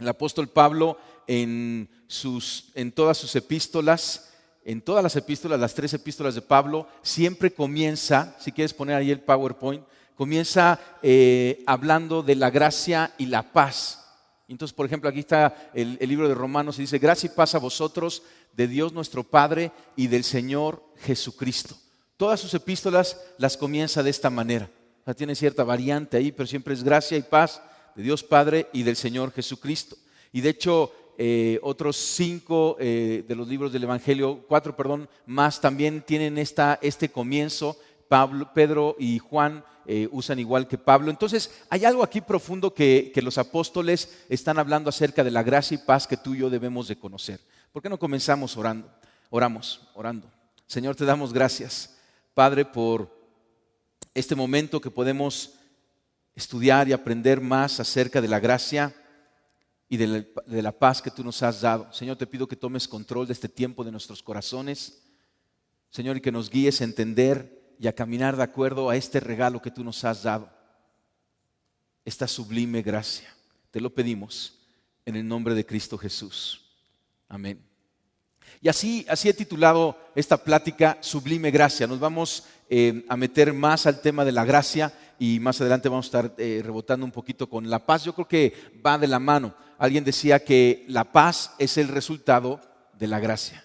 El apóstol Pablo en todas sus epístolas, en todas las epístolas, las 3 epístolas de Pablo, siempre comienza, si quieres poner ahí el PowerPoint, comienza hablando de la gracia y la paz. Entonces, por ejemplo, aquí está el libro de Romanos y dice: gracia y paz a vosotros, de Dios nuestro Padre y del Señor Jesucristo. Todas sus epístolas las comienza de esta manera. O sea, tiene cierta variante ahí, pero siempre es gracia y paz de Dios Padre y del Señor Jesucristo. Y de hecho, otros 5 de los libros del Evangelio, 4, más también tienen este comienzo. Pedro y Juan usan igual que Pablo. Entonces, hay algo aquí profundo que los apóstoles están hablando acerca de la gracia y paz que tú y yo debemos de conocer. ¿Por qué no comenzamos orando? Orando. Señor, te damos gracias, Padre, por este momento que podemos estudiar y aprender más acerca de la gracia y de la paz que tú nos has dado. Señor, te pido que tomes control de este tiempo de nuestros corazones, Señor, y que nos guíes a entender y a caminar de acuerdo a este regalo que tú nos has dado, esta sublime gracia. Te lo pedimos en el nombre de Cristo Jesús. Amén. Y así he titulado esta plática Sublime Gracia. Nos vamos a meter más al tema de la gracia y más adelante vamos a estar rebotando un poquito con la paz. Yo creo que va de la mano. Alguien decía que la paz es el resultado de la gracia.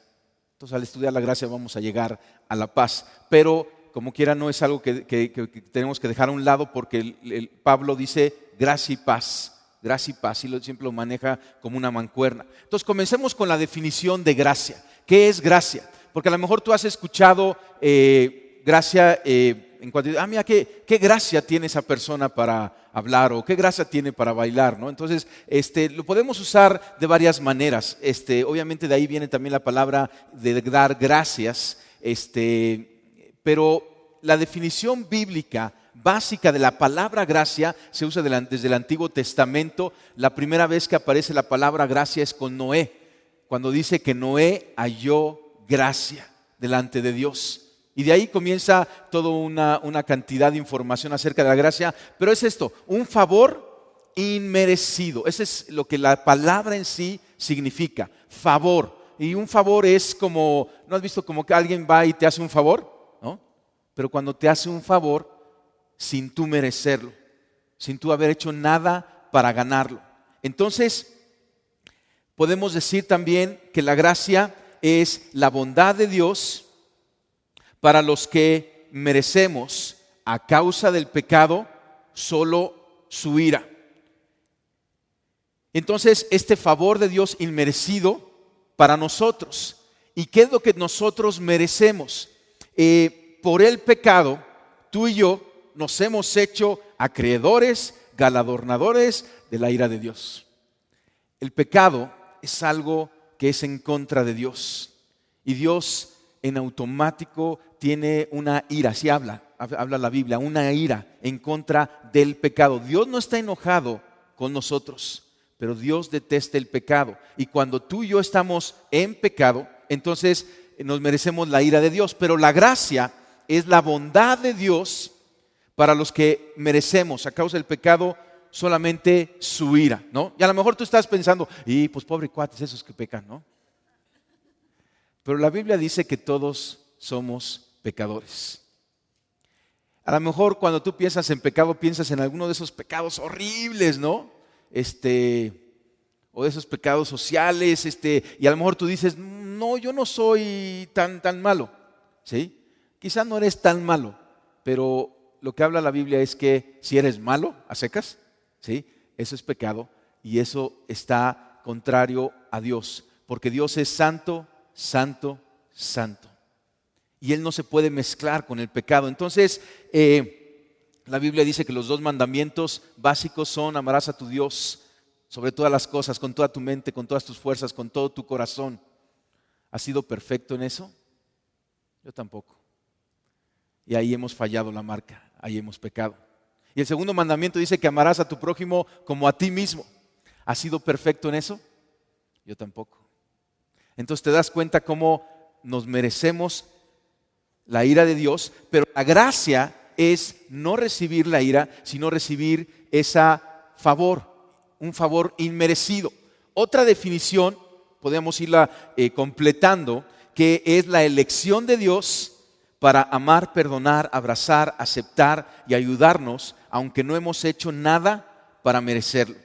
Entonces, al estudiar la gracia vamos a llegar a la paz. Pero como quiera, no es algo que tenemos que dejar a un lado, porque Pablo dice gracia y paz. Gracia y paz, y siempre lo maneja como una mancuerna. Entonces, comencemos con la definición de gracia. ¿Qué es gracia? Porque a lo mejor tú has escuchado gracia en cuanto a, mira, qué gracia tiene esa persona para hablar, o qué gracia tiene para bailar, ¿no? Entonces, lo podemos usar de varias maneras. Obviamente de ahí viene también la palabra de dar gracias, pero la definición bíblica básica de la palabra gracia se usa desde el Antiguo Testamento. La primera vez que aparece la palabra gracia es con Noé, cuando dice que Noé halló gracia delante de Dios. Y de ahí comienza toda una cantidad de información acerca de la gracia. Pero es esto, un favor inmerecido. Eso es lo que la palabra en sí significa, favor. Y un favor es como, ¿no has visto como que alguien va y te hace un favor? ¿No? Pero cuando te hace un favor sin tú merecerlo, sin tú haber hecho nada para ganarlo. Entonces, podemos decir también que la gracia es la bondad de Dios para los que merecemos, a causa del pecado, solo su ira. Entonces, este favor de Dios inmerecido para nosotros. ¿Y qué es lo que nosotros merecemos? Por el pecado, tú y yo nos hemos hecho acreedores, galardonadores de la ira de Dios. El pecado es algo que es en contra de Dios. Y Dios en automático tiene una ira, así habla la Biblia, una ira en contra del pecado. Dios no está enojado con nosotros, pero Dios detesta el pecado. Y cuando tú y yo estamos en pecado, entonces nos merecemos la ira de Dios. Pero la gracia es la bondad de Dios para los que merecemos, a causa del pecado, solamente su ira, ¿no? Y a lo mejor tú estás pensando, y pues pobre cuates, esos que pecan, ¿no? Pero la Biblia dice que todos somos pecadores. A lo mejor cuando tú piensas en pecado, piensas en alguno de esos pecados horribles, ¿no? O de esos pecados sociales, y a lo mejor tú dices, no, yo no soy tan malo, ¿sí? Quizás no eres tan malo, pero lo que habla la Biblia es que si eres malo, a secas, ¿sí? Eso es pecado y eso está contrario a Dios, porque Dios es santo, santo, santo. Y Él no se puede mezclar con el pecado. Entonces, la Biblia dice que los 2 mandamientos básicos son: amarás a tu Dios sobre todas las cosas, con toda tu mente, con todas tus fuerzas, con todo tu corazón. ¿Has sido perfecto en eso? Yo tampoco. Y ahí hemos fallado la marca, ahí hemos pecado. Y el segundo mandamiento dice que amarás a tu prójimo como a ti mismo. ¿Has sido perfecto en eso? Yo tampoco. Entonces te das cuenta cómo nos merecemos la ira de Dios, pero la gracia es no recibir la ira, sino recibir ese favor, un favor inmerecido. Otra definición, podemos irla completando, que es la elección de Dios para amar, perdonar, abrazar, aceptar y ayudarnos, aunque no hemos hecho nada para merecerlo.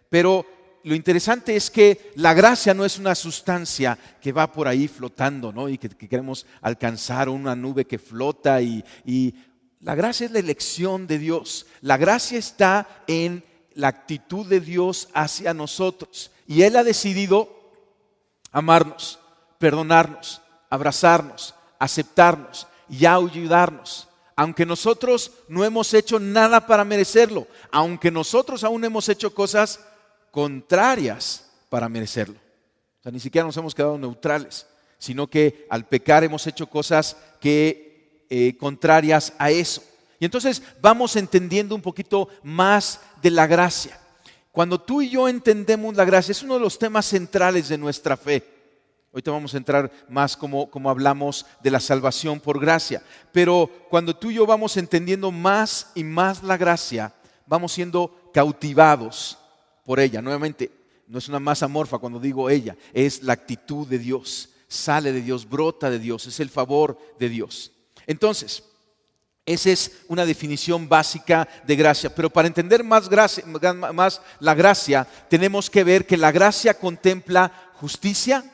Pero lo interesante es que la gracia no es una sustancia que va por ahí flotando, ¿no? Y que queremos alcanzar una nube que flota y la gracia es la elección de Dios. La gracia está en la actitud de Dios hacia nosotros. Y Él ha decidido amarnos, perdonarnos, abrazarnos, aceptarnos y ayudarnos. Aunque nosotros no hemos hecho nada para merecerlo, aunque nosotros aún hemos hecho cosas contrarias para merecerlo. O sea, ni siquiera nos hemos quedado neutrales, sino que al pecar hemos hecho cosas contrarias a eso. Y entonces vamos entendiendo un poquito más de la gracia. Cuando tú y yo entendemos la gracia, es uno de los temas centrales de nuestra fe. Ahorita vamos a entrar más como hablamos de la salvación por gracia. Pero cuando tú y yo vamos entendiendo más y más la gracia, vamos siendo cautivados por ella. Nuevamente, no es una masa amorfa cuando digo ella, es la actitud de Dios. Sale de Dios, brota de Dios, es el favor de Dios. Entonces, esa es una definición básica de gracia. Pero para entender más la gracia, tenemos que ver que la gracia contempla justicia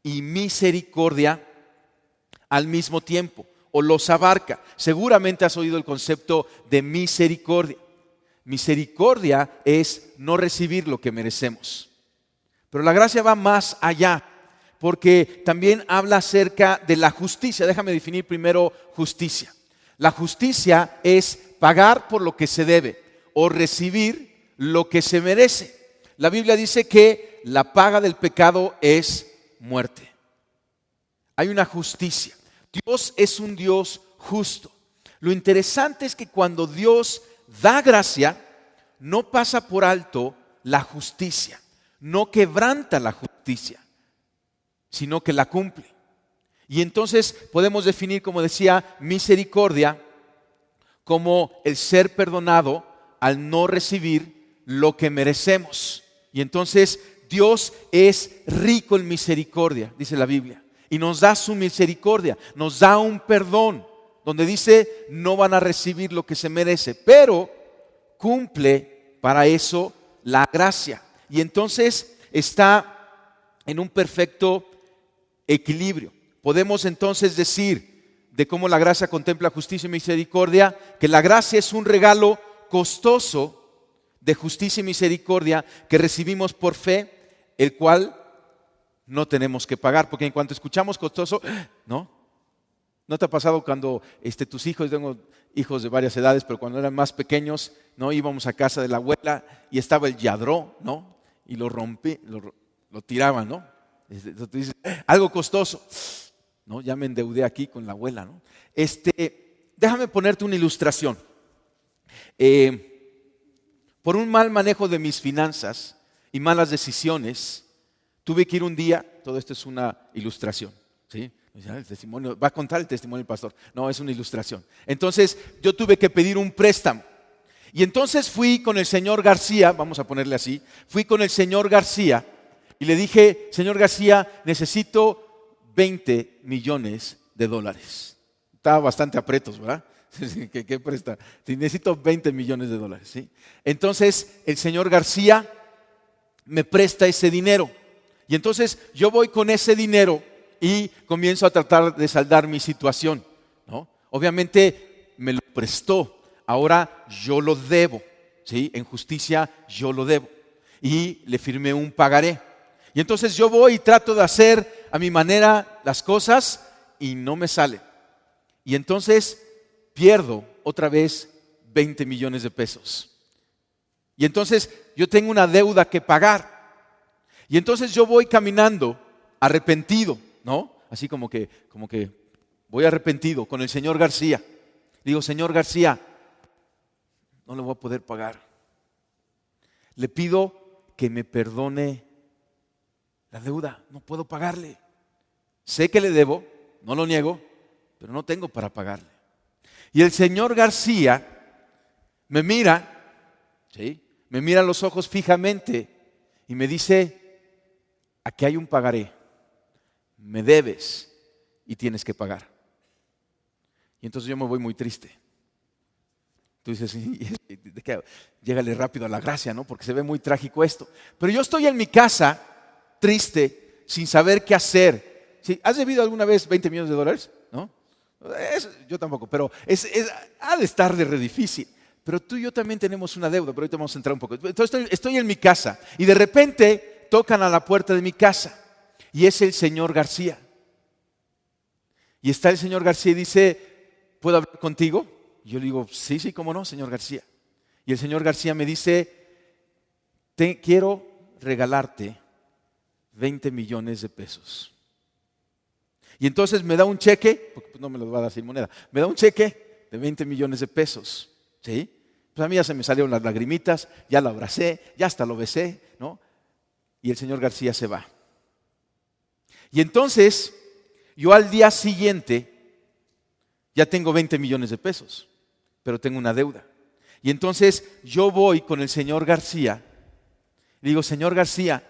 y misericordia al mismo tiempo, o los abarca. Seguramente has oído el concepto de misericordia. Misericordia es no recibir lo que merecemos. Pero la gracia va más allá, porque también habla acerca de la justicia. Déjame definir primero justicia. La justicia es pagar por lo que se debe o recibir lo que se merece. La Biblia dice que la paga del pecado es muerte. Hay una justicia. Dios es un Dios justo. Lo interesante es que cuando Dios da gracia, no pasa por alto la justicia, no quebranta la justicia, sino que la cumple. Y entonces podemos definir, como decía, misericordia como el ser perdonado al no recibir lo que merecemos. Y entonces Dios es rico en misericordia, dice la Biblia, y nos da su misericordia, nos da un perdón, donde dice no van a recibir lo que se merece, pero cumple para eso la gracia. Y entonces está en un perfecto equilibrio. Podemos entonces decir de cómo la gracia contempla justicia y misericordia, que la gracia es un regalo costoso de justicia y misericordia que recibimos por fe, el cual no tenemos que pagar, porque en cuanto escuchamos costoso, ¿no te ha pasado cuando tus hijos, tengo hijos de varias edades, pero cuando eran más pequeños, ¿no? Íbamos a casa de la abuela y estaba el yadró, ¿no? Y lo rompí, lo tiraban, ¿no? Entonces tú dices, algo costoso, ¿no? Ya me endeudé aquí con la abuela, ¿no? Déjame ponerte una ilustración. Por un mal manejo de mis finanzas y malas decisiones, tuve que ir un día, todo esto es una ilustración, ¿sí? El testimonio, va a contar el testimonio del pastor. No, es una ilustración. Entonces, yo tuve que pedir un préstamo. Y entonces fui con el señor García, vamos a ponerle así, fui con el señor García y le dije, señor García, necesito 20 millones de dólares. Estaba bastante aprietos, ¿verdad? ¿Qué presta? Necesito 20 millones de dólares, ¿sí? Entonces, el señor García me presta ese dinero. Y entonces, yo voy con ese dinero y comienzo a tratar de saldar mi situación, ¿no? Obviamente me lo prestó, ahora yo lo debo, ¿sí? En justicia yo lo debo. Y le firmé un pagaré. Y entonces yo voy y trato de hacer a mi manera las cosas y no me sale. Y entonces pierdo otra vez 20 millones de pesos. Y entonces yo tengo una deuda que pagar. Y entonces yo voy caminando arrepentido, ¿no? Así como que voy arrepentido con el señor García. Digo, señor García, no le voy a poder pagar. Le pido que me perdone la deuda, no puedo pagarle. Sé que le debo, no lo niego, pero no tengo para pagarle. Y el señor García me mira, ¿sí? Me mira a los ojos fijamente y me dice, aquí hay un pagaré, me debes y tienes que pagar. Y entonces yo me voy muy triste. Tú dices, llégale rápido a la gracia, ¿no? Porque se ve muy trágico esto. Pero yo estoy en mi casa, triste, sin saber qué hacer. ¿Sí? ¿Has debido alguna vez $20 millones? ¿No? Yo tampoco, pero ha de estar de re difícil. Pero tú y yo también tenemos una deuda, pero ahorita vamos a entrar un poco. Entonces estoy en mi casa y de repente tocan a la puerta de mi casa y es el señor García. Y está el señor García y dice, ¿puedo hablar contigo? Y yo le digo, sí, cómo no, señor García. Y el señor García me dice, quiero regalarte 20 millones de pesos. Y entonces me da un cheque, porque no me lo va a dar sin moneda, me da un cheque de 20 millones de pesos. ¿Sí? Pues a mí ya se me salieron las lagrimitas, ya lo abracé, ya hasta lo besé, ¿no? Y el señor García se va. Y entonces, yo al día siguiente ya tengo 20 millones de pesos, pero tengo una deuda. Y entonces yo voy con el señor García, le digo, señor García,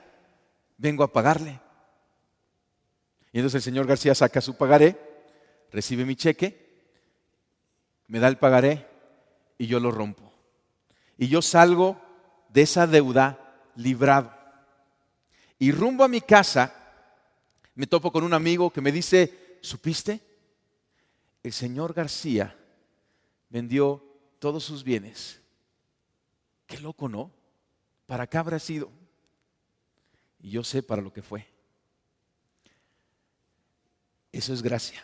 vengo a pagarle. Y entonces el señor García saca su pagaré, recibe mi cheque, me da el pagaré y yo lo rompo. Y yo salgo de esa deuda librado. Y rumbo a mi casa, me topo con un amigo que me dice, ¿supiste? El señor García vendió todos sus bienes. Qué loco, ¿no? ¿Para qué habrá sido? Y yo sé para lo que fue. Eso es gracia.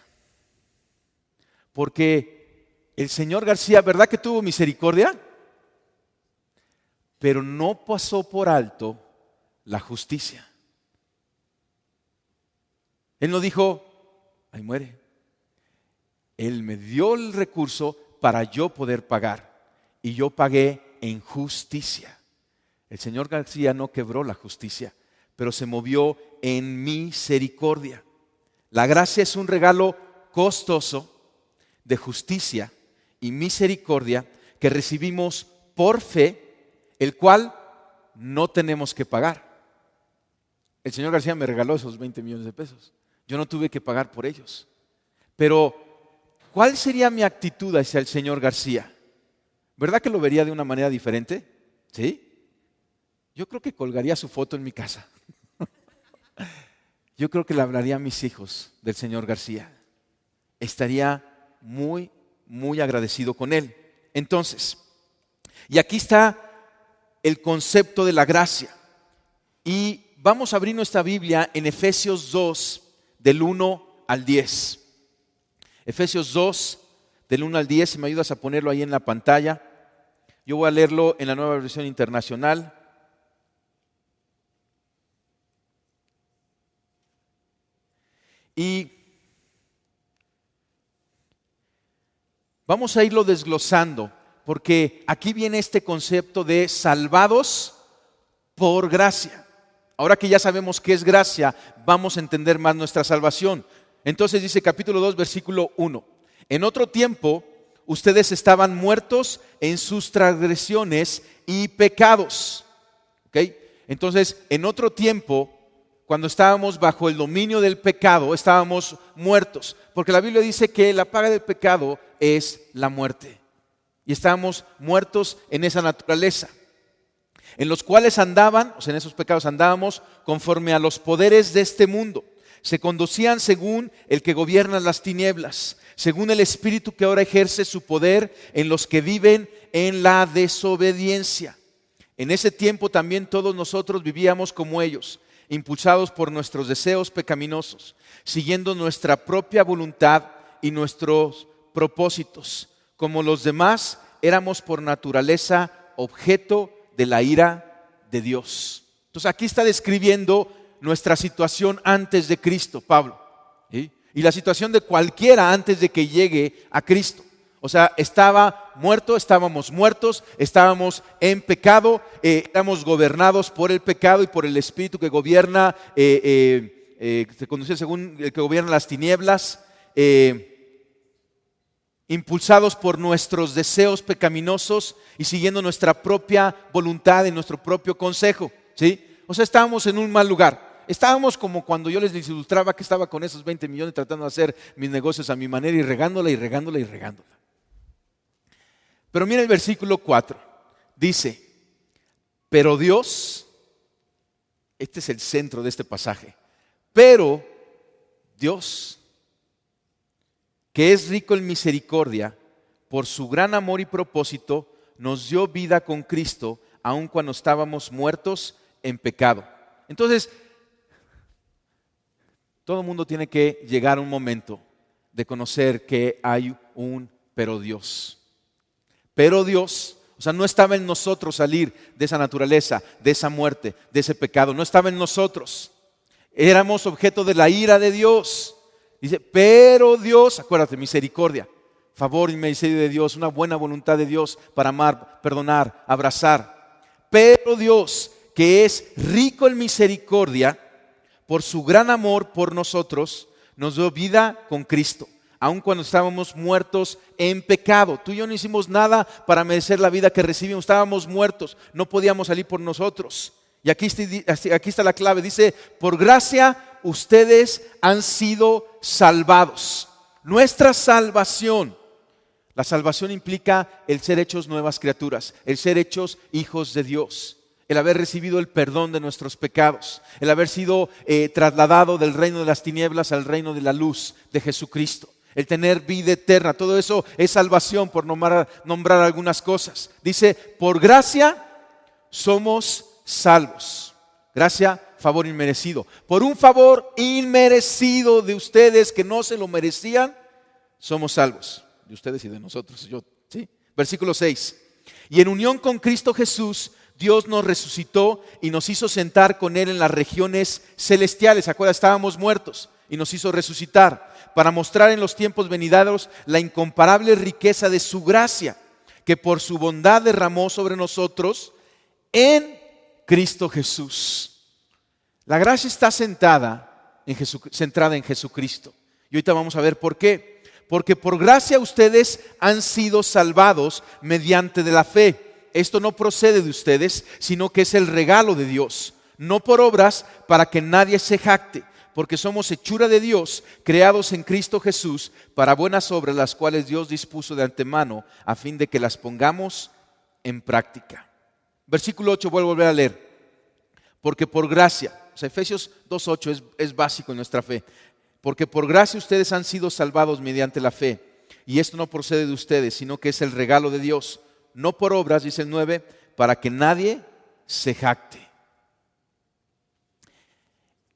Porque el señor García, ¿verdad que tuvo misericordia? Pero no pasó por alto la justicia. Él no dijo, ahí muere. Él me dio el recurso para yo poder pagar. Y yo pagué en justicia. El señor García no quebró la justicia, pero se movió en misericordia. La gracia es un regalo costoso de justicia y misericordia que recibimos por fe, el cual no tenemos que pagar. El señor García me regaló esos 20 millones de pesos. Yo no tuve que pagar por ellos. Pero, ¿cuál sería mi actitud hacia el señor García? ¿Verdad que lo vería de una manera diferente? ¿Sí? Yo creo que colgaría su foto en mi casa. Yo creo que le hablaría a mis hijos del señor García. Estaría muy, muy agradecido con él. Entonces, y aquí está el concepto de la gracia. Y vamos a abrir nuestra Biblia en Efesios 2, del 1 al 10. Efesios 2, del 1 al 10, si me ayudas a ponerlo ahí en la pantalla. Yo voy a leerlo en la Nueva Versión Internacional. Y vamos a irlo desglosando, porque aquí viene este concepto de salvados por gracia. Ahora que ya sabemos qué es gracia, vamos a entender más nuestra salvación. Entonces dice capítulo 2, versículo 1. En otro tiempo, ustedes estaban muertos en sus transgresiones y pecados. ¿Okay? Entonces, en otro tiempo, cuando estábamos bajo el dominio del pecado, estábamos muertos. Porque la Biblia dice que la paga del pecado es la muerte. Y estábamos muertos en esa naturaleza. En los cuales andaban, o sea, en esos pecados andábamos conforme a los poderes de este mundo. Se conducían según el que gobierna las tinieblas, según el espíritu que ahora ejerce su poder en los que viven en la desobediencia. En ese tiempo también todos nosotros vivíamos como ellos, impulsados por nuestros deseos pecaminosos, siguiendo nuestra propia voluntad y nuestros propósitos. Como los demás, éramos por naturaleza objeto de la ira de Dios. Entonces aquí está describiendo nuestra situación antes de Cristo, Pablo, ¿sí? Y la situación de cualquiera antes de que llegue a Cristo. O sea, estábamos muertos, estábamos en pecado, éramos gobernados por el pecado y por el espíritu que gobierna, se conduce según el que gobierna las tinieblas, impulsados por nuestros deseos pecaminosos y siguiendo nuestra propia voluntad y nuestro propio consejo, ¿sí? O sea, estábamos en un mal lugar. Estábamos como cuando yo les ilustraba que estaba con esos 20 millones tratando de hacer mis negocios a mi manera y regándola y regándola y regándola. Pero mira el versículo 4. Dice, pero Dios, este es el centro de este pasaje, pero Dios, que es rico en misericordia, por su gran amor y propósito, nos dio vida con Cristo, aun cuando estábamos muertos en pecado. Entonces, todo el mundo tiene que llegar a un momento de conocer que hay un pero Dios. Pero Dios, o sea, no estaba en nosotros salir de esa naturaleza, de esa muerte, de ese pecado. No estaba en nosotros. Éramos objeto de la ira de Dios. Dice, pero Dios, acuérdate, misericordia, favor y misericordia de Dios, una buena voluntad de Dios para amar, perdonar, abrazar. Pero Dios, que es rico en misericordia, por su gran amor por nosotros, nos dio vida con Cristo, aun cuando estábamos muertos en pecado. Tú y yo no hicimos nada para merecer la vida que recibimos. Estábamos muertos, no podíamos salir por nosotros. Y aquí está la clave, dice, por gracia ustedes han sido salvados. Nuestra salvación, la salvación implica el ser hechos nuevas criaturas, el ser hechos hijos de Dios, el haber recibido el perdón de nuestros pecados, el haber sido trasladado del reino de las tinieblas al reino de la luz de Jesucristo, el tener vida eterna. Todo eso es salvación, por nombrar algunas cosas. Dice, por gracia somos salvos. Gracia, favor inmerecido. Por un favor inmerecido de ustedes que no se lo merecían, somos salvos. De ustedes y de nosotros. ¿Sí? Versículo 6. Y en unión con Cristo Jesús, Dios nos resucitó y nos hizo sentar con Él en las regiones celestiales. ¿Se acuerdan? Estábamos muertos y nos hizo resucitar para mostrar en los tiempos venideros la incomparable riqueza de su gracia, que por su bondad derramó sobre nosotros en Cristo Jesús. La gracia está centrada en Jesucristo. Y ahorita vamos a ver por qué. Porque por gracia ustedes han sido salvados mediante de la fe. Esto no procede de ustedes, sino que es el regalo de Dios, no por obras para que nadie se jacte, porque somos hechura de Dios, creados en Cristo Jesús para buenas obras, las cuales Dios dispuso de antemano a fin de que las pongamos en práctica. Versículo 8, vuelvo a volver a leer. Porque por gracia, o sea, Efesios 2:8 es básico en nuestra fe. Porque por gracia ustedes han sido salvados mediante la fe. Y esto no procede de ustedes, sino que es el regalo de Dios. No por obras, dice el 9, para que nadie se jacte.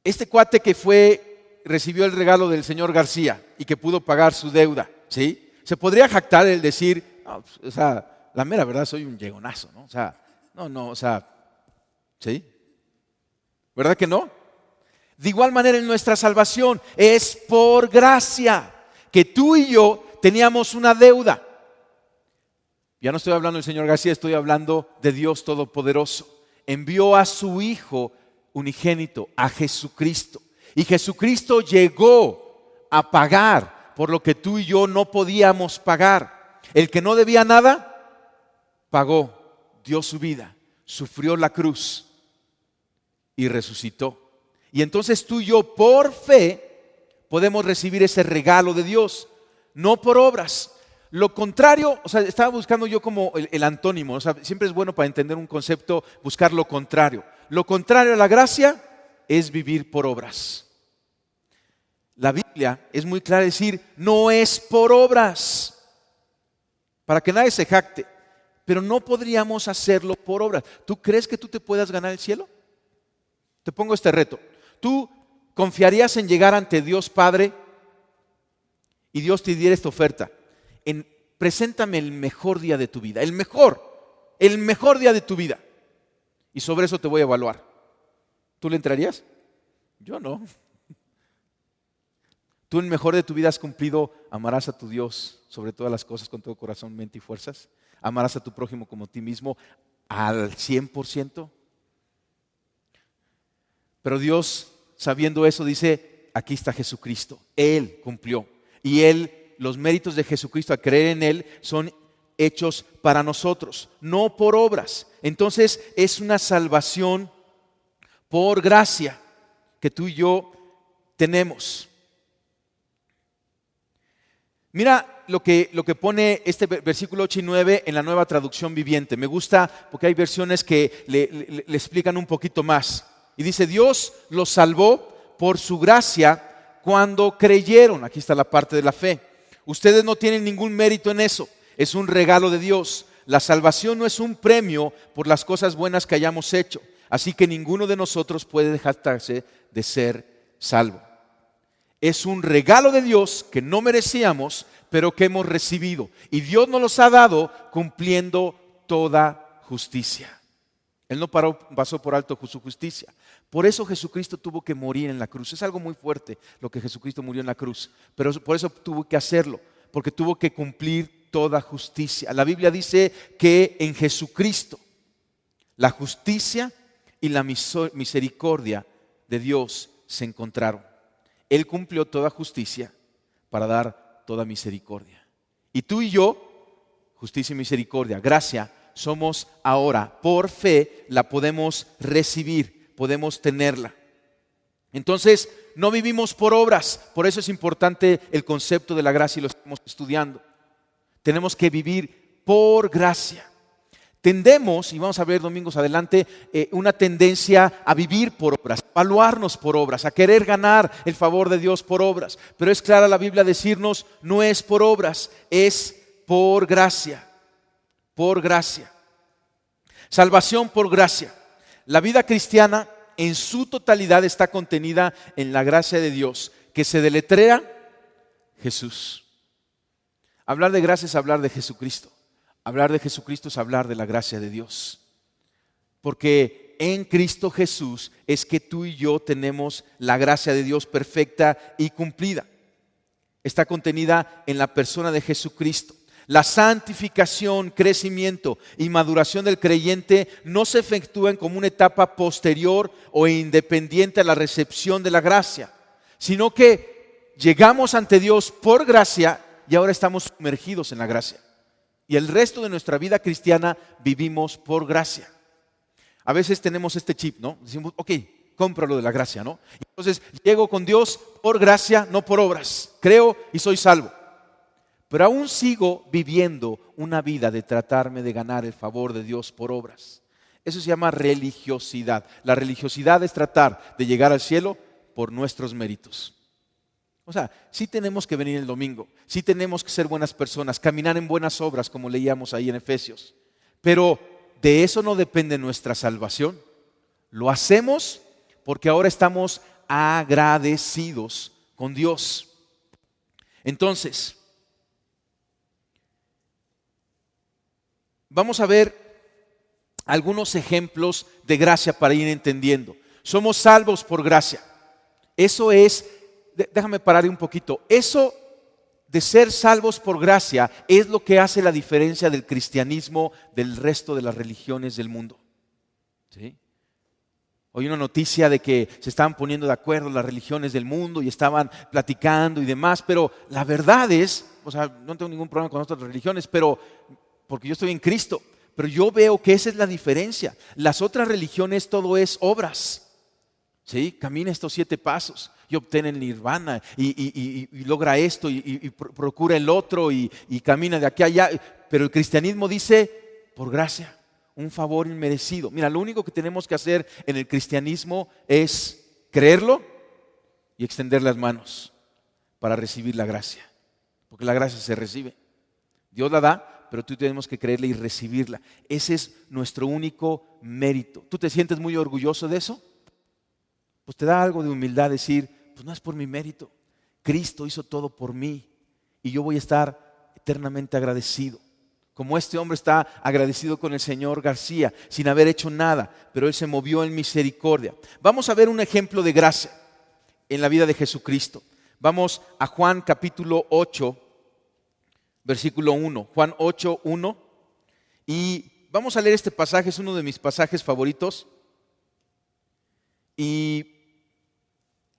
Este cuate que recibió el regalo del señor García y que pudo pagar su deuda, ¿sí? Se podría jactar el decir, no, o sea, la mera verdad soy un llegonazo, ¿no? O sea, ¿sí? ¿Verdad que no? De igual manera en nuestra salvación es por gracia que tú y yo teníamos una deuda. Ya no estoy hablando del señor García, estoy hablando de Dios Todopoderoso. Envió a su Hijo unigénito, a Jesucristo. Y Jesucristo llegó a pagar por lo que tú y yo no podíamos pagar. El que no debía nada, pagó, dio su vida, sufrió la cruz y resucitó. Y entonces tú y yo por fe podemos recibir ese regalo de Dios, no por obras. Lo contrario, o sea, estaba buscando yo como el antónimo, o sea, siempre es bueno para entender un concepto buscar lo contrario. Lo contrario a la gracia es vivir por obras. La Biblia es muy clara, decir, no es por obras, para que nadie se jacte, pero no podríamos hacerlo por obras. ¿Tú crees que tú te puedas ganar el cielo? Te pongo este reto. ¿Tú confiarías en llegar ante Dios Padre y Dios te diera esta oferta? Preséntame el mejor día de tu vida, el mejor día de tu vida. Y sobre eso te voy a evaluar. ¿Tú le entrarías? Yo no. ¿Tú en el mejor de tu vida has cumplido? Amarás a tu Dios sobre todas las cosas con todo corazón, mente y fuerzas. Amarás a tu prójimo como a ti mismo al 100%. Pero Dios, sabiendo eso, dice, aquí está Jesucristo. Él cumplió. Y los méritos de Jesucristo, a creer en Él, son hechos para nosotros, no por obras. Entonces es una salvación por gracia que tú y yo tenemos. Mira lo que pone este versículo 8 y 9 en la Nueva Traducción Viviente. Me gusta porque hay versiones que le explican un poquito más. Y dice, Dios los salvó por su gracia cuando creyeron. Aquí está la parte de la fe. Ustedes no tienen ningún mérito en eso. Es un regalo de Dios. La salvación no es un premio por las cosas buenas que hayamos hecho. Así que ninguno de nosotros puede jactarse de ser salvo. Es un regalo de Dios que no merecíamos, pero que hemos recibido. Y Dios nos los ha dado cumpliendo toda justicia. Él no pasó por alto su justicia. Por eso Jesucristo tuvo que morir en la cruz. Es algo muy fuerte lo que Jesucristo murió en la cruz. Pero por eso tuvo que hacerlo, porque tuvo que cumplir toda justicia. La Biblia dice que en Jesucristo la justicia y la misericordia de Dios se encontraron. Él cumplió toda justicia para dar toda misericordia. Y tú y yo, justicia y misericordia, gracia, somos ahora, por fe, la podemos recibir, podemos tenerla. Entonces, no vivimos por obras. Por eso es importante el concepto de la gracia y lo estamos estudiando. Tenemos que vivir por gracia. Tendemos, y vamos a ver domingos adelante, una tendencia a vivir por obras, a evaluarnos por obras, a querer ganar el favor de Dios por obras. Pero es clara la Biblia decirnos, no es por obras, es por gracia. Por gracia. Salvación por gracia. La vida cristiana en su totalidad está contenida en la gracia de Dios, que se deletrea Jesús. Hablar de gracia es hablar de Jesucristo. Hablar de Jesucristo es hablar de la gracia de Dios. Porque en Cristo Jesús es que tú y yo tenemos la gracia de Dios perfecta y cumplida. Está contenida en la persona de Jesucristo. La santificación, crecimiento y maduración del creyente no se efectúan como una etapa posterior o independiente a la recepción de la gracia, sino que llegamos ante Dios por gracia y ahora estamos sumergidos en la gracia. Y el resto de nuestra vida cristiana vivimos por gracia. A veces tenemos este chip, ¿no? Decimos, ok, compro lo de la gracia, ¿no? Entonces llego con Dios por gracia, no por obras. Creo y soy salvo. Pero aún sigo viviendo una vida de tratarme de ganar el favor de Dios por obras. Eso se llama religiosidad. La religiosidad es tratar de llegar al cielo por nuestros méritos. O sea, sí tenemos que venir el domingo, sí tenemos que ser buenas personas, caminar en buenas obras, como leíamos ahí en Efesios. Pero de eso no depende nuestra salvación. Lo hacemos porque ahora estamos agradecidos con Dios. Entonces, vamos a ver algunos ejemplos de gracia para ir entendiendo. Somos salvos por gracia. Eso es, déjame parar un poquito. Eso de ser salvos por gracia es lo que hace la diferencia del cristianismo del resto de las religiones del mundo. ¿Sí? Oí una noticia de que se estaban poniendo de acuerdo las religiones del mundo y estaban platicando y demás, pero la verdad es, o sea, no tengo ningún problema con otras religiones, pero porque yo estoy en Cristo, pero yo veo que esa es la diferencia. Las otras religiones todo es obras. ¿Sí? Camina estos 7 pasos y obtiene el nirvana y logra esto y procura el otro y camina de aquí a allá. Pero el cristianismo dice, por gracia, un favor inmerecido. Mira, lo único que tenemos que hacer en el cristianismo es creerlo y extender las manos para recibir la gracia. Porque la gracia se recibe. Dios la da, pero tú tenemos que creerla y recibirla. Ese es nuestro único mérito. ¿Tú te sientes muy orgulloso de eso? Pues te da algo de humildad decir, pues no es por mi mérito. Cristo hizo todo por mí y yo voy a estar eternamente agradecido. Como este hombre está agradecido con el señor García sin haber hecho nada, pero él se movió en misericordia. Vamos a ver un ejemplo de gracia en la vida de Jesucristo. Vamos a Juan capítulo 8, versículo 1. Juan 8, 1. Y vamos a leer este pasaje, es uno de mis pasajes favoritos. Y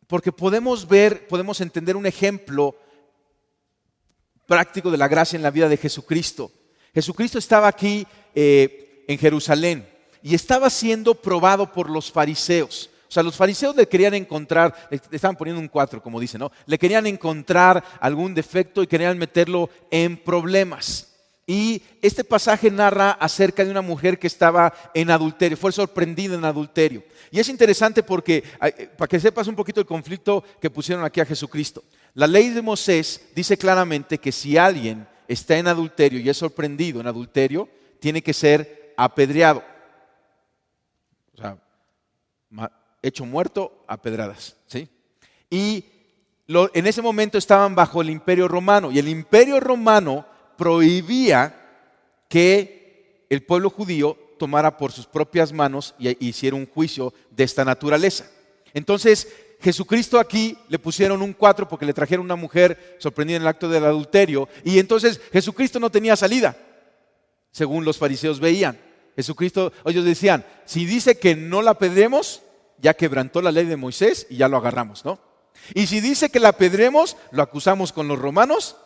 porque podemos entender un ejemplo práctico de la gracia en la vida de Jesucristo. Jesucristo estaba aquí en Jerusalén y estaba siendo probado por los fariseos. O sea, los fariseos le querían encontrar, le estaban poniendo un 4, como dicen, ¿no? Le querían encontrar algún defecto y querían meterlo en problemas. Y este pasaje narra acerca de una mujer que estaba en adulterio, fue sorprendida en adulterio. Y es interesante porque, para que sepas un poquito el conflicto que pusieron aquí a Jesucristo. La ley de Moisés dice claramente que si alguien está en adulterio y es sorprendido en adulterio, tiene que ser apedreado. O sea, hecho muerto a pedradas, ¿sí? Y en ese momento estaban bajo el Imperio Romano, y el Imperio Romano prohibía que el pueblo judío tomara por sus propias manos y hiciera un juicio de esta naturaleza. Entonces, Jesucristo aquí le pusieron un 4 porque le trajeron una mujer sorprendida en el acto del adulterio, y entonces Jesucristo no tenía salida, según los fariseos veían. Jesucristo, ellos decían, si dice que no la apedremos, ya quebrantó la ley de Moisés y ya lo agarramos, ¿no? Y si dice que la apedremos, lo acusamos con los romanos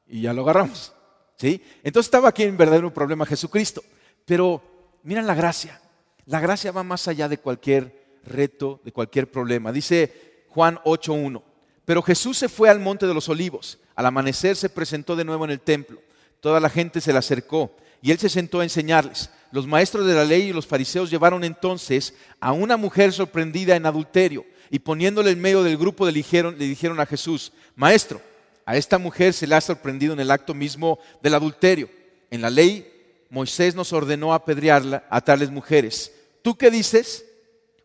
y ya lo agarramos, ¿sí? Entonces estaba aquí en verdadero problema Jesucristo. Pero miren la gracia. La gracia va más allá de cualquier reto, de cualquier problema. Dice Juan 8:1. Pero Jesús se fue al monte de los olivos. Al amanecer se presentó de nuevo en el templo. Toda la gente se le acercó y él se sentó a enseñarles. Los maestros de la ley y los fariseos llevaron entonces a una mujer sorprendida en adulterio y poniéndole en medio del grupo le dijeron a Jesús: Maestro, a esta mujer se le ha sorprendido en el acto mismo del adulterio. En la ley, Moisés nos ordenó apedrearla a tales mujeres. ¿Tú qué dices?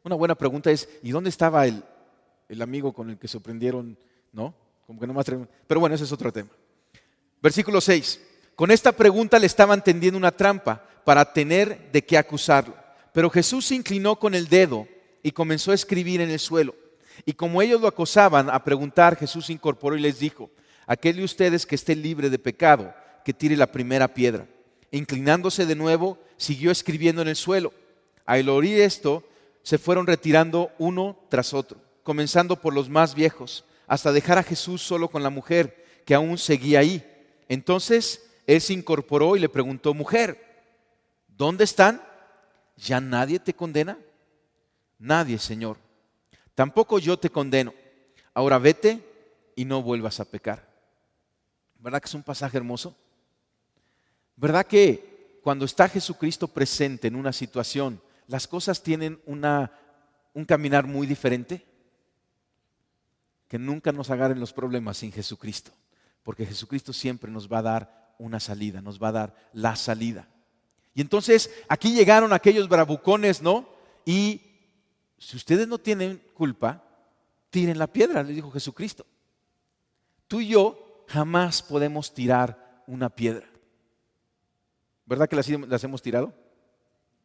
Una buena pregunta es, ¿y dónde estaba el amigo con el que sorprendieron? ¿No? Como que no más. Pero bueno, ese es otro tema. Versículo 6. Con esta pregunta le estaban tendiendo una trampa para tener de qué acusarlo. Pero Jesús se inclinó con el dedo y comenzó a escribir en el suelo. Y como ellos lo acosaban a preguntar, Jesús se incorporó y les dijo: aquel de ustedes que esté libre de pecado, que tire la primera piedra. E inclinándose de nuevo, siguió escribiendo en el suelo. Al oír esto, se fueron retirando uno tras otro, comenzando por los más viejos, hasta dejar a Jesús solo con la mujer, que aún seguía ahí. Entonces él se incorporó y le preguntó: mujer, ¿dónde están? ¿Ya nadie te condena? Nadie, Señor. Tampoco yo te condeno. Ahora vete y no vuelvas a pecar. ¿Verdad que es un pasaje hermoso? ¿Verdad que cuando está Jesucristo presente en una situación, las cosas tienen un caminar muy diferente? Que nunca nos agarren los problemas sin Jesucristo, porque Jesucristo siempre nos va a dar una salida, nos va a dar la salida. Y entonces aquí llegaron aquellos bravucones, ¿no? Y si ustedes no tienen culpa, tiren la piedra, les dijo Jesucristo. Tú y yo jamás podemos tirar una piedra. ¿Verdad que las hemos tirado?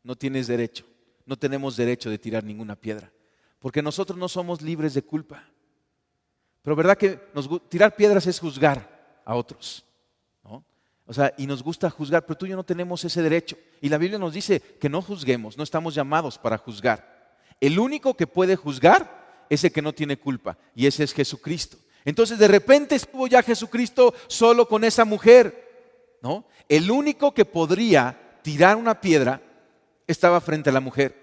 No tienes derecho, no tenemos derecho de tirar ninguna piedra, porque nosotros no somos libres de culpa. Pero ¿verdad que tirar piedras es juzgar a otros? ¿No? O sea, y nos gusta juzgar, pero tú y yo no tenemos ese derecho. Y la Biblia nos dice que no juzguemos, no estamos llamados para juzgar. El único que puede juzgar es el que no tiene culpa, y ese es Jesucristo. Entonces de repente estuvo ya Jesucristo solo con esa mujer, ¿no? El único que podría tirar una piedra estaba frente a la mujer.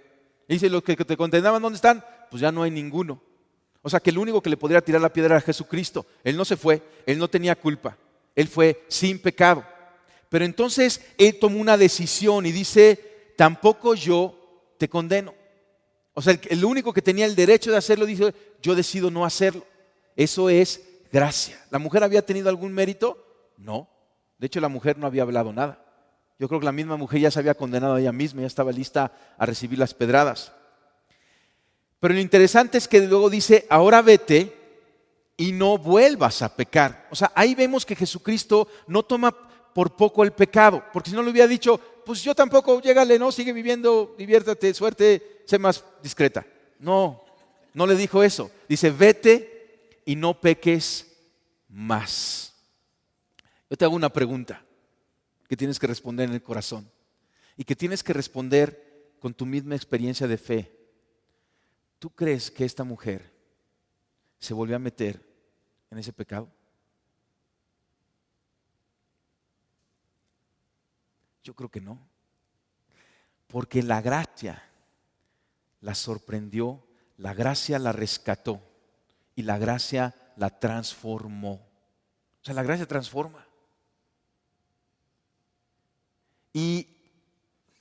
Y dice: los que te condenaban, ¿dónde están? Pues ya no hay ninguno. O sea que el único que le podría tirar la piedra era Jesucristo. Él no se fue, él no tenía culpa, él fue sin pecado. Pero entonces él tomó una decisión y dice: tampoco yo te condeno. O sea, el único que tenía el derecho de hacerlo dice: yo decido no hacerlo. Eso es gracia. ¿La mujer había tenido algún mérito? No. De hecho, la mujer no había hablado nada. Yo creo que la misma mujer ya se había condenado a ella misma, ya estaba lista a recibir las pedradas. Pero lo interesante es que luego dice: ahora vete y no vuelvas a pecar. O sea, ahí vemos que Jesucristo no toma por poco el pecado, porque si no le hubiera dicho: pues yo tampoco, llégale, no, sigue viviendo, diviértate, suerte, sé más discreta. No, no le dijo eso. Dice: vete y no peques más. Yo te hago una pregunta que tienes que responder en el corazón y que tienes que responder con tu misma experiencia de fe. ¿Tú crees que esta mujer se volvió a meter en ese pecado? Yo creo que no. Porque la gracia la sorprendió, la gracia la rescató y la gracia la transformó. O sea, la gracia transforma. Y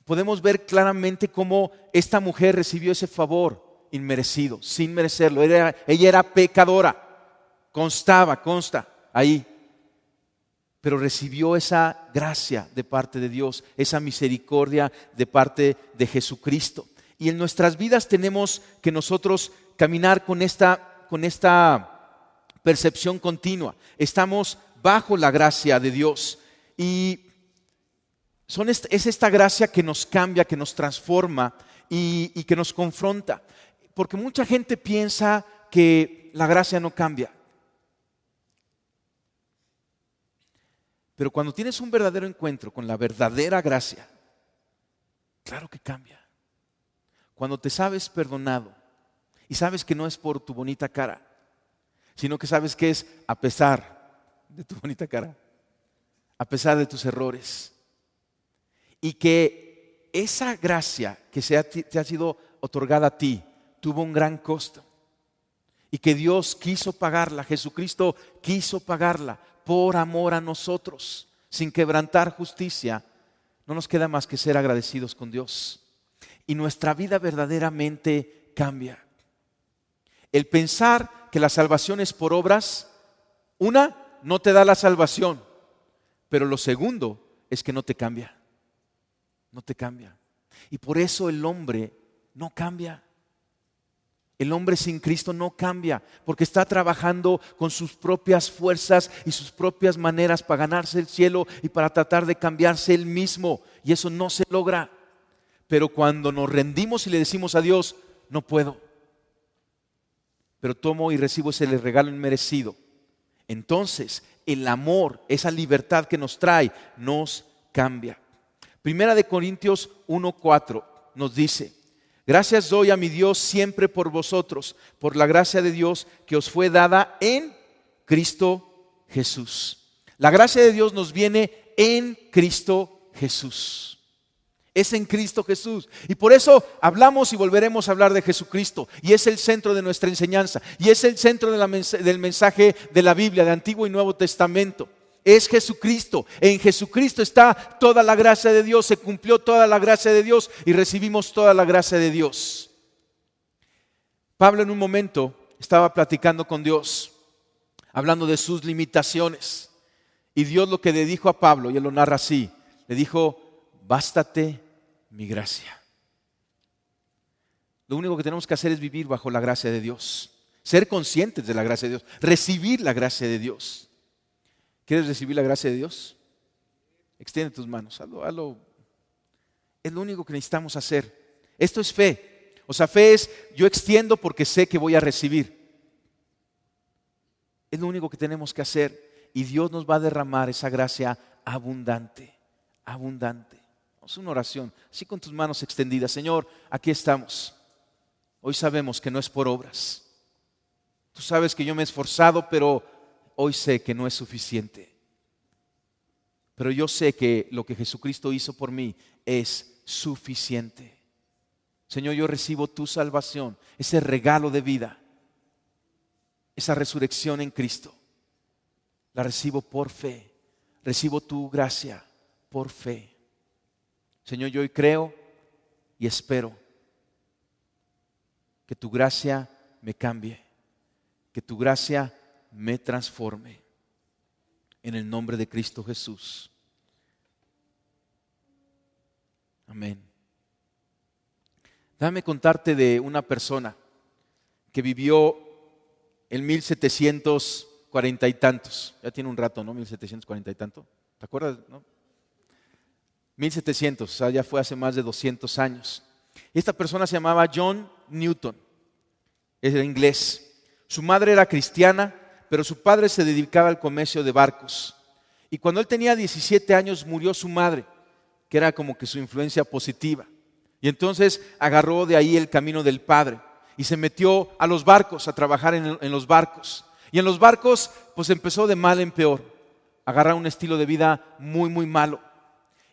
podemos ver claramente cómo esta mujer recibió ese favor inmerecido, sin merecerlo. Ella era pecadora, consta ahí. Pero recibió esa gracia de parte de Dios, esa misericordia de parte de Jesucristo. Y en nuestras vidas tenemos que nosotros caminar con esta percepción continua. Estamos bajo la gracia de Dios y es esta gracia que nos cambia, que nos transforma y que nos confronta. Porque mucha gente piensa que la gracia no cambia. Pero cuando tienes un verdadero encuentro con la verdadera gracia, claro que cambia. Cuando te sabes perdonado y sabes que no es por tu bonita cara, sino que sabes que es a pesar de tu bonita cara, a pesar de tus errores, y que esa gracia que te ha sido otorgada a ti tuvo un gran costo y que Dios quiso pagarla, Jesucristo quiso pagarla por amor a nosotros, sin quebrantar justicia. No nos queda más que ser agradecidos con Dios y nuestra vida verdaderamente cambia. El pensar que la salvación es por obras, no te da la salvación, pero lo segundo es que no te cambia. No te cambia. Y por eso el hombre no cambia. El hombre sin Cristo no cambia, porque está trabajando con sus propias fuerzas y sus propias maneras para ganarse el cielo y para tratar de cambiarse él mismo. Y eso no se logra. Pero cuando nos rendimos y le decimos a Dios, no puedo, pero tomo y recibo ese regalo inmerecido, entonces el amor, esa libertad que nos trae, nos cambia. Primera de Corintios 1:4 nos dice: gracias doy a mi Dios siempre por vosotros, por la gracia de Dios que os fue dada en Cristo Jesús. La gracia de Dios nos viene en Cristo Jesús. Es en Cristo Jesús. Y por eso hablamos y volveremos a hablar de Jesucristo. Y es el centro de nuestra enseñanza. Y es el centro del mensaje de la Biblia, de Antiguo y Nuevo Testamento. Es Jesucristo. En Jesucristo está toda la gracia de Dios. Se cumplió toda la gracia de Dios y recibimos toda la gracia de Dios. Pablo en un momento estaba platicando con Dios, hablando de sus limitaciones. Y Dios lo que le dijo a Pablo, y él lo narra así, le dijo: bástate mi gracia. Lo único que tenemos que hacer es vivir bajo la gracia de Dios, ser conscientes de la gracia de Dios, recibir la gracia de Dios. ¿Quieres recibir la gracia de Dios? Extiende tus manos, hazlo. Es lo único que necesitamos hacer. Esto es fe. O sea, fe es yo extiendo porque sé que voy a recibir. Es lo único que tenemos que hacer y Dios nos va a derramar esa gracia abundante, abundante. Haz una oración, así con tus manos extendidas. Señor, aquí estamos. Hoy sabemos que no es por obras. Tú sabes que yo me he esforzado, pero hoy sé que no es suficiente. Pero yo sé que lo que Jesucristo hizo por mí es suficiente. Señor, yo recibo tu salvación, ese regalo de vida, esa resurrección en Cristo. La recibo por fe. Recibo tu gracia por fe. Señor, yo hoy creo y espero que tu gracia me cambie, que tu gracia me transforme. En el nombre de Cristo Jesús. Amén. Déjame contarte de una persona que vivió en 1740 y tantos. Ya tiene un rato, ¿no? 1740 y tanto. ¿Te acuerdas? ¿No? 1700, o sea, ya fue hace más de 200 años. Esta persona se llamaba John Newton, era inglés. Su madre era cristiana, pero su padre se dedicaba al comercio de barcos. Y cuando él tenía 17 años murió su madre, que era como que su influencia positiva. Y entonces agarró de ahí el camino del padre y se metió a los barcos, a trabajar en los barcos. Y en los barcos pues empezó de mal en peor, agarrar un estilo de vida muy, muy malo.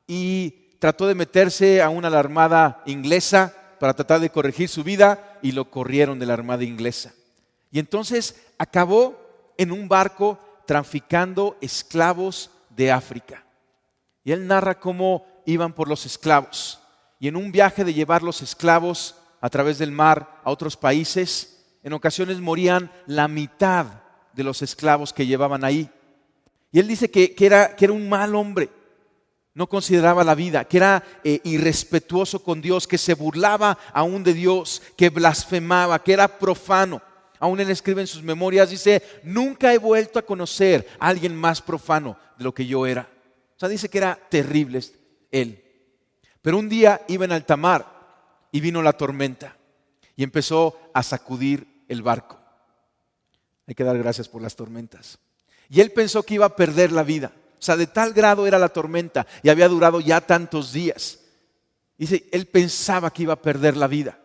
Y trató de meterse a la armada inglesa para tratar de corregir su vida y lo corrieron de la Armada inglesa. Y entonces acabó en un barco traficando esclavos de África. Y él narra cómo iban por los esclavos. Y en un viaje de llevar los esclavos a través del mar a otros países, en ocasiones morían la mitad de los esclavos que llevaban ahí. Y él dice que era un mal hombre, no consideraba la vida, que era irrespetuoso con Dios, que se burlaba aún de Dios, que blasfemaba, que era profano. Aún él escribe en sus memorias, dice: nunca he vuelto a conocer a alguien más profano de lo que yo era. O sea, dice que era terrible él. Pero un día iba en alta mar y vino la tormenta y empezó a sacudir el barco. Hay que dar gracias por las tormentas. Y él pensó que iba a perder la vida. O sea, de tal grado era la tormenta y había durado ya tantos días. Dice, él pensaba que iba a perder la vida.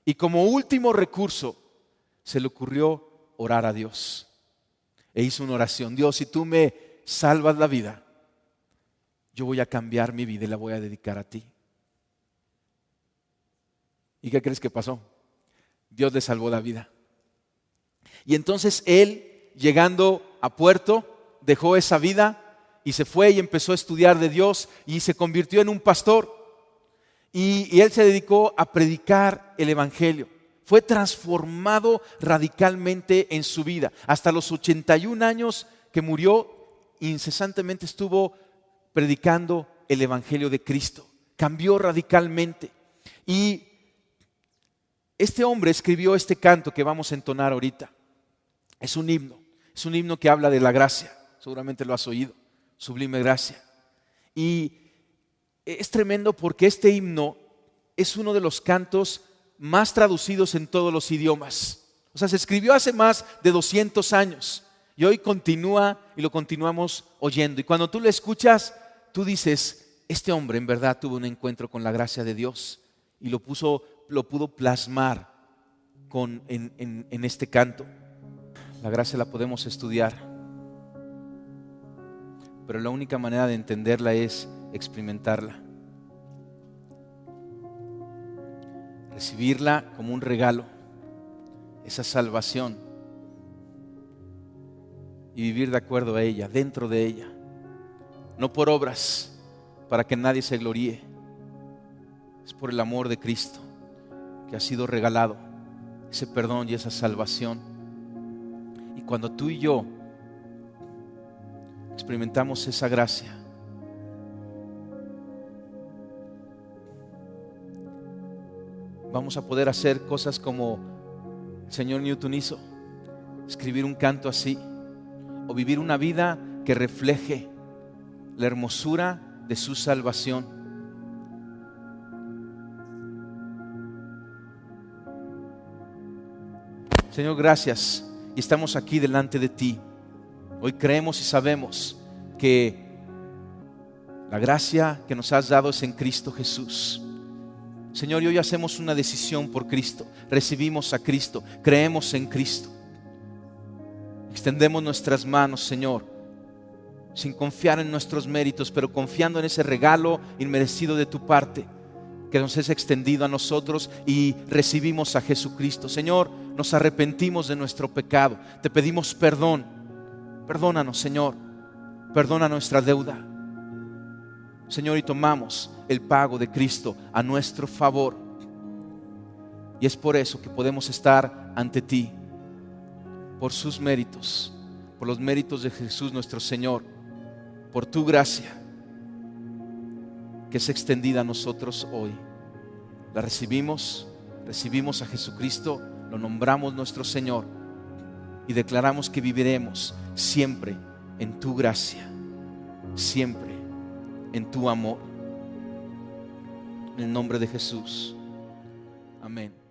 Y como último recurso, se le ocurrió orar a Dios. E hizo una oración: Dios, si tú me salvas la vida, yo voy a cambiar mi vida y la voy a dedicar a ti. ¿Y qué crees que pasó? Dios le salvó la vida. Y entonces él, llegando a puerto, dejó esa vida y se fue y empezó a estudiar de Dios y se convirtió en un pastor. Y él se dedicó a predicar el evangelio. Fue transformado radicalmente en su vida. Hasta los 81 años que murió, incesantemente estuvo predicando el evangelio de Cristo. Cambió radicalmente. Y este hombre escribió este canto que vamos a entonar ahorita. Es un himno que habla de la gracia. Seguramente lo has oído. Sublime gracia. Y es tremendo porque este himno es uno de los cantos más traducidos en todos los idiomas. O sea, se escribió hace más de 200 años y hoy continúa y lo continuamos oyendo. Y cuando tú lo escuchas, tú dices: este hombre en verdad tuvo un encuentro con la gracia de Dios y lo pudo plasmar en este canto. La gracia la podemos estudiar, pero la única manera de entenderla es experimentarla. Recibirla como un regalo, esa salvación, y vivir de acuerdo a ella, dentro de ella, no por obras para que nadie se gloríe. Es por el amor de Cristo que ha sido regalado ese perdón y esa salvación. Y cuando tú y yo experimentamos esa gracia, vamos a poder hacer cosas como el señor Newton hizo: escribir un canto así, o vivir una vida que refleje la hermosura de su salvación. Señor, gracias, y estamos aquí delante de ti. Hoy creemos y sabemos que la gracia que nos has dado es en Cristo Jesús. Señor, y hoy hacemos una decisión por Cristo. Recibimos a Cristo, creemos en Cristo. Extendemos nuestras manos, Señor, sin confiar en nuestros méritos, pero confiando en ese regalo inmerecido de tu parte que nos es extendido a nosotros, y recibimos a Jesucristo. Señor, nos arrepentimos de nuestro pecado. Te pedimos perdón. Perdónanos, Señor. Perdona nuestra deuda, Señor, y tomamos el pago de Cristo a nuestro favor. Y es por eso que podemos estar ante ti, por sus méritos, por los méritos de Jesús nuestro Señor, por tu gracia que es extendida a nosotros hoy. La recibimos a Jesucristo, lo nombramos nuestro Señor y declaramos que viviremos siempre en tu gracia, siempre en tu amor. En el nombre de Jesús. Amén.